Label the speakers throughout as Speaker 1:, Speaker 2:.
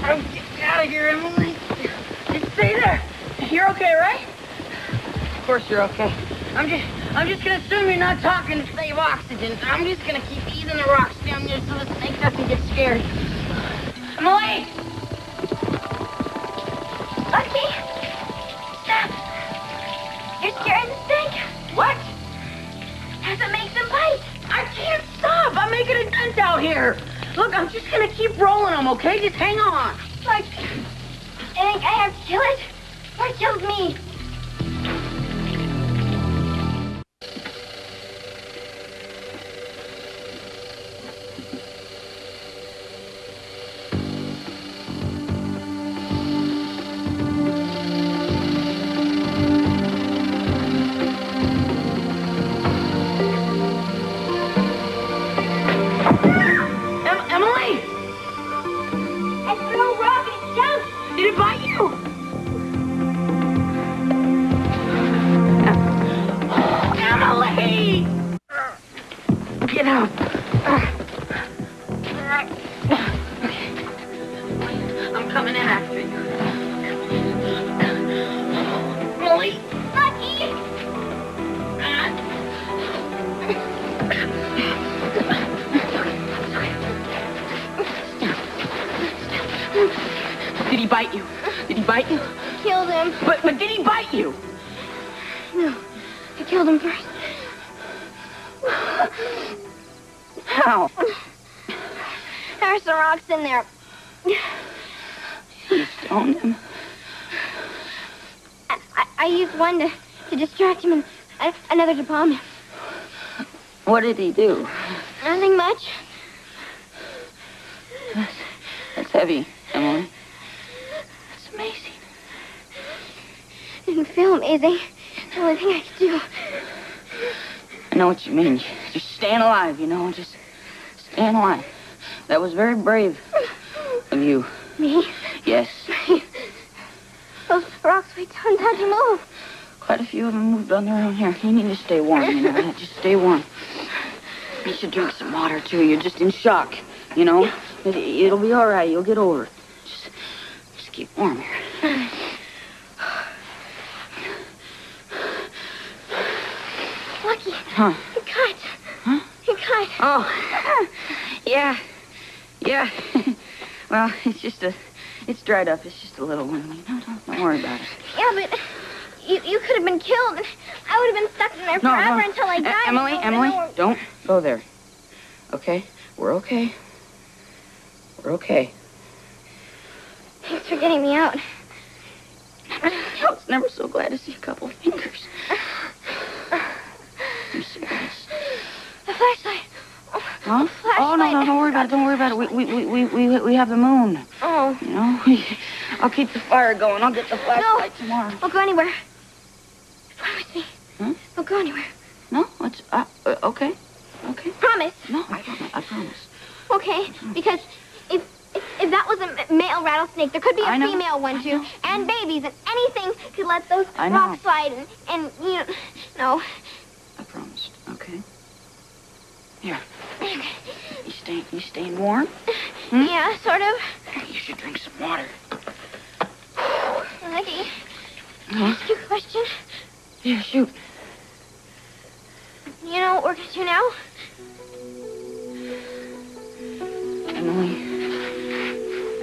Speaker 1: Oh, get out of here, Emily. Just stay there. You're okay, right? Of course you're okay. I'm just gonna assume you're not talking to save oxygen. I'm just gonna keep easing the rocks down there so the snake doesn't get scared. Emily!
Speaker 2: Lucky! Stop! You're scaring the snake.
Speaker 1: What?
Speaker 2: Has to make them bite.
Speaker 1: I can't stop. I'm making a dent out here. Look, I'm just gonna keep rolling them, okay? Just hang on.
Speaker 2: Like, I think I have to kill it, or it kills me.
Speaker 1: Did he bite you? Did he bite you?
Speaker 2: Killed him.
Speaker 1: But did he bite you?
Speaker 2: No, I killed him first.
Speaker 1: How?
Speaker 2: There's some rocks in there.
Speaker 1: You stoned him?
Speaker 2: I used one to distract him and another to palm him.
Speaker 1: What did he do?
Speaker 2: Nothing much.
Speaker 1: That's heavy, Emily. That's amazing.
Speaker 2: Didn't feel amazing. The only thing I could do.
Speaker 1: I know what you mean. Just staying alive, you know, just staying alive. That was very brave of you.
Speaker 2: Me?
Speaker 1: Yes.
Speaker 2: Those rocks weigh tons. How'd you move?
Speaker 1: Quite a few of them moved on their own here. You need to stay warm, you know that. Just stay warm. You should drink some water, too. You're just in shock, you know? It'll be all right. You'll get over it. Just keep warm here.
Speaker 2: Lucky.
Speaker 1: Huh?
Speaker 2: You cut.
Speaker 1: Huh?
Speaker 2: You cut.
Speaker 1: Oh. Yeah. Yeah. Well, it's dried up. It's just a little one. Don't worry about it.
Speaker 2: Yeah, but you could have been killed, and I would have been stuck in there forever until I died.
Speaker 1: Emily, don't go there. Okay? We're okay. We're okay.
Speaker 2: Thanks for getting me out.
Speaker 1: I was never so glad to see a couple of fingers. I'm serious.
Speaker 2: The flashlight.
Speaker 1: Huh? Oh, no, don't worry about it. Don't worry about it. We have the moon.
Speaker 2: Oh.
Speaker 1: You know? I'll keep the fire going. I'll get the flashlight tomorrow.
Speaker 2: Don't go anywhere. Promise me.
Speaker 1: Huh?
Speaker 2: Don't go anywhere.
Speaker 1: No? It's, okay. Okay.
Speaker 2: Promise.
Speaker 1: No, I promise.
Speaker 2: Okay, because if that was a male rattlesnake, there could be a female one, too. And babies, and anything could let those rocks slide, and you know.
Speaker 1: I promised, okay? Here. You staying warm?
Speaker 2: Yeah, sort of.
Speaker 1: You should drink some water.
Speaker 2: Lucky. Can I ask you a question?
Speaker 1: Yeah, shoot.
Speaker 2: You know what we're going to do now?
Speaker 1: Emily,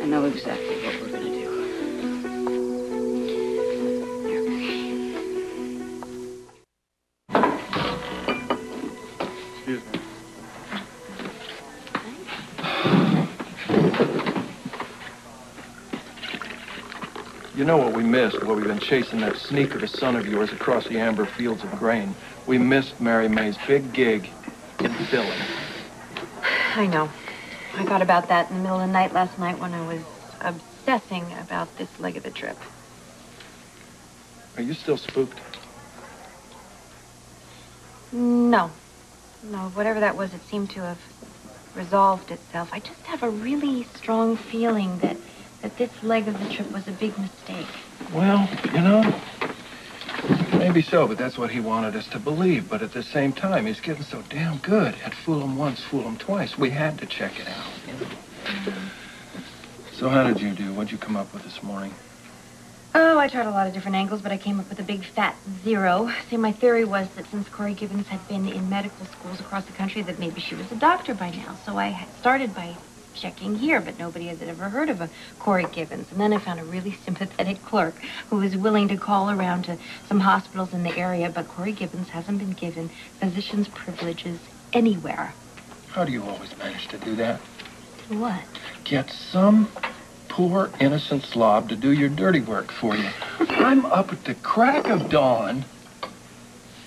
Speaker 1: I know exactly what we're going to do.
Speaker 3: Excuse me. You know what we missed while we've been chasing that sneaker son of yours across the amber fields of grain? We missed Mary May's big gig in Philly.
Speaker 4: I know. I thought about that in the middle of the night last night when I was obsessing about this leg of the trip.
Speaker 3: Are you still spooked?
Speaker 4: No. No, whatever that was, it seemed to have resolved itself. I just have a really strong feeling that this leg of the trip was a big mistake.
Speaker 3: Well, you know, maybe so, but that's what he wanted us to believe. But at the same time, he's getting so damn good at fool him once, fool him twice. We had to check it out, you know. So how did you do? What'd you come up with this morning?
Speaker 4: Oh, I tried a lot of different angles, but I came up with a big fat 0. See, my theory was that since Corey Gibbons had been in medical schools across the country, that maybe she was a doctor by now. So I had started by checking here, but nobody had ever heard of a Corey Gibbons. And then I found a really sympathetic clerk who was willing to call around to some hospitals in the area, but Corey Gibbons hasn't been given physician's privileges anywhere.
Speaker 3: How do you always manage to do that?
Speaker 4: What?
Speaker 3: Get some poor, innocent slob to do your dirty work for you. I'm up at the crack of dawn,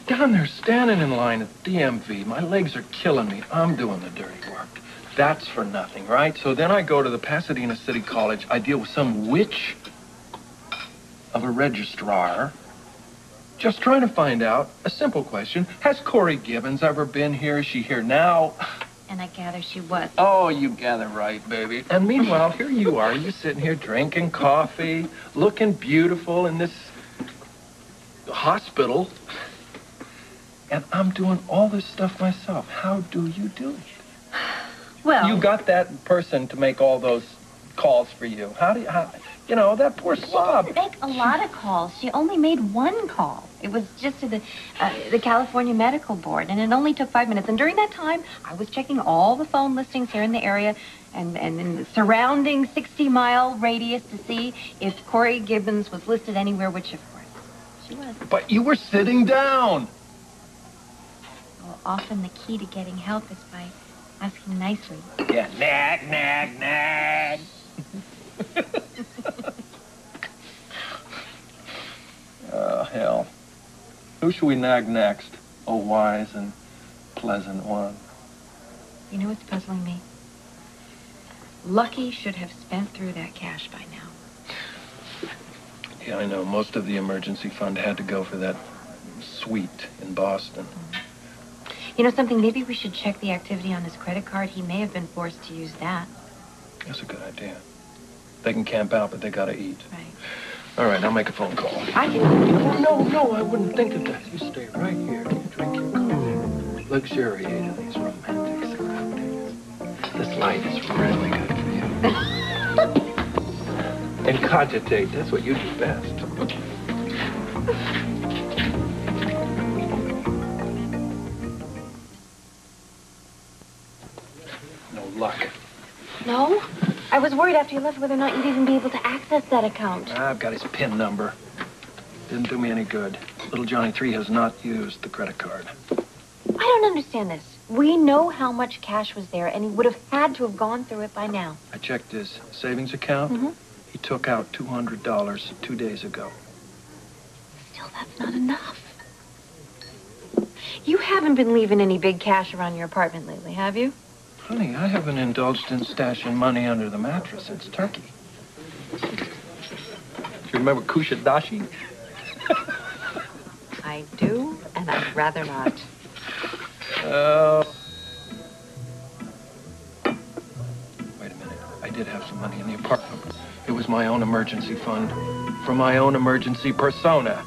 Speaker 3: down there standing in line at DMV. My legs are killing me. I'm doing the dirty work. That's for nothing, right? So then I go to the Pasadena City College. I deal with some witch of a registrar, just trying to find out a simple question. Has Corey Gibbons ever been here? Is she here now?
Speaker 4: And I gather she was.
Speaker 3: Oh, you gather right, baby. And meanwhile, here you are. You're sitting here drinking coffee, looking beautiful in this hospital. And I'm doing all this stuff myself. How do you do it?
Speaker 4: Well,
Speaker 3: You got that person to make all those calls for you. You know, that poor slob.
Speaker 4: she didn't make a lot of calls. She only made one call. It was just to the California Medical Board, and it only took 5 minutes. And during that time, I was checking all the phone listings here in the area and in the surrounding 60-mile radius to see if Corey Gibbons was listed anywhere, which, of course, she was.
Speaker 3: But you were sitting down.
Speaker 4: Well, often the key to getting help is by asking nicely.
Speaker 3: Yeah, nag, nag, nag. Oh, hell. Who should we nag next? Oh, wise and pleasant one.
Speaker 4: You know what's puzzling me? Lucky should have spent through that cash by now.
Speaker 3: Yeah, I know. Most of the emergency fund had to go for that suite in Boston.
Speaker 4: You know something? Maybe we should check the activity on his credit card. He may have been forced to use that.
Speaker 3: That's a good idea. They can camp out, but they gotta eat.
Speaker 4: Right.
Speaker 3: All right, I'll make a phone call.
Speaker 4: I can...
Speaker 3: No, I wouldn't think of that. You stay right here. You drink your coffee. Luxuriate in these romantic surroundings. This light is really good for you. And cogitate. That's what you do best. No luck.
Speaker 4: No? I was worried after you left whether or not you'd even be able to access that account.
Speaker 3: I've got his PIN number. Didn't do me any good. Little Johnny 3 has not used the credit card.
Speaker 4: I don't understand this. We know how much cash was there, and he would have had to have gone through it by now.
Speaker 3: I checked his savings account.
Speaker 4: Mm-hmm.
Speaker 3: He took out $200 2 days ago.
Speaker 4: Still, that's not enough. You haven't been leaving any big cash around your apartment lately, have you?
Speaker 3: Honey, I haven't indulged in stashing money under the mattress since Turkey. Do you remember Kushadashi?
Speaker 4: I do, and I'd rather not.
Speaker 3: Wait a minute. I did have some money in the apartment. It was my own emergency fund for my own emergency persona.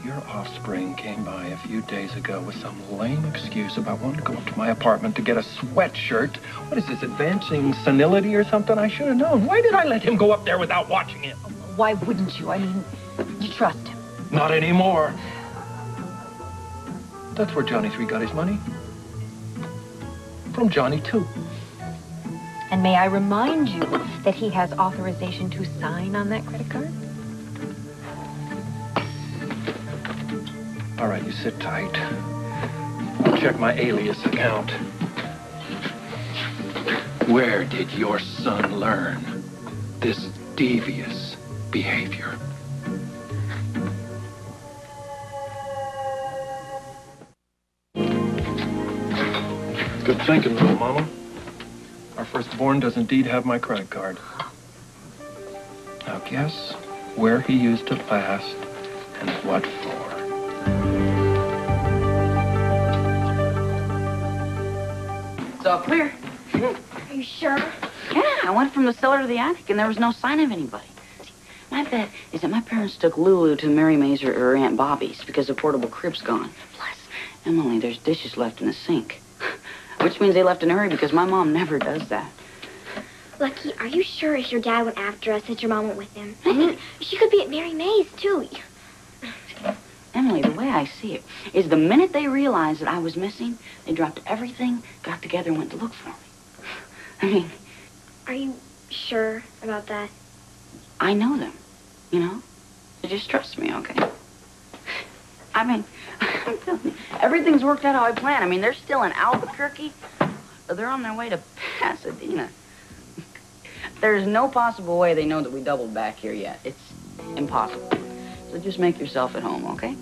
Speaker 3: Your offspring came by a few days ago with some lame excuse about wanting to go up to my apartment to get a sweatshirt. What is this, advancing senility or something? I should have known. Why did I let him go up there without watching him?
Speaker 4: Why wouldn't you? I mean, you trust him.
Speaker 3: Not anymore. That's where Johnny 3 got his money. From Johnny 2.
Speaker 4: And may I remind you that he has authorization to sign on that credit card?
Speaker 3: All right, you sit tight. I'll check my alias account. Where did your son learn this devious behavior? Good thinking, little mama. Our firstborn does indeed have my credit card. Now guess where he used it last and what for.
Speaker 5: It's all clear.
Speaker 2: Are you sure?
Speaker 5: Yeah, I went from the cellar to the attic, and there was no sign of anybody. My bet is that my parents took Lulu to Mary Mae's or her Aunt Bobby's because the portable crib's gone. Plus, Emily, there's dishes left in the sink. Which means they left in a hurry because my mom never does that.
Speaker 2: Lucky, are you sure if your dad went after us that your mom went with him? I mean, she could be at Mary May's, too.
Speaker 5: Emily, the way I see it is the minute they realized that I was missing, they dropped everything, got together, and went to look for me. I mean...
Speaker 2: Are you sure about that?
Speaker 5: I know them, you know? So just trust me, okay? I mean, I'm telling you, everything's worked out how I planned. I mean, they're still in Albuquerque, but they're on their way to Pasadena. There's no possible way they know that we doubled back here yet. It's impossible. So just make yourself at home, okay?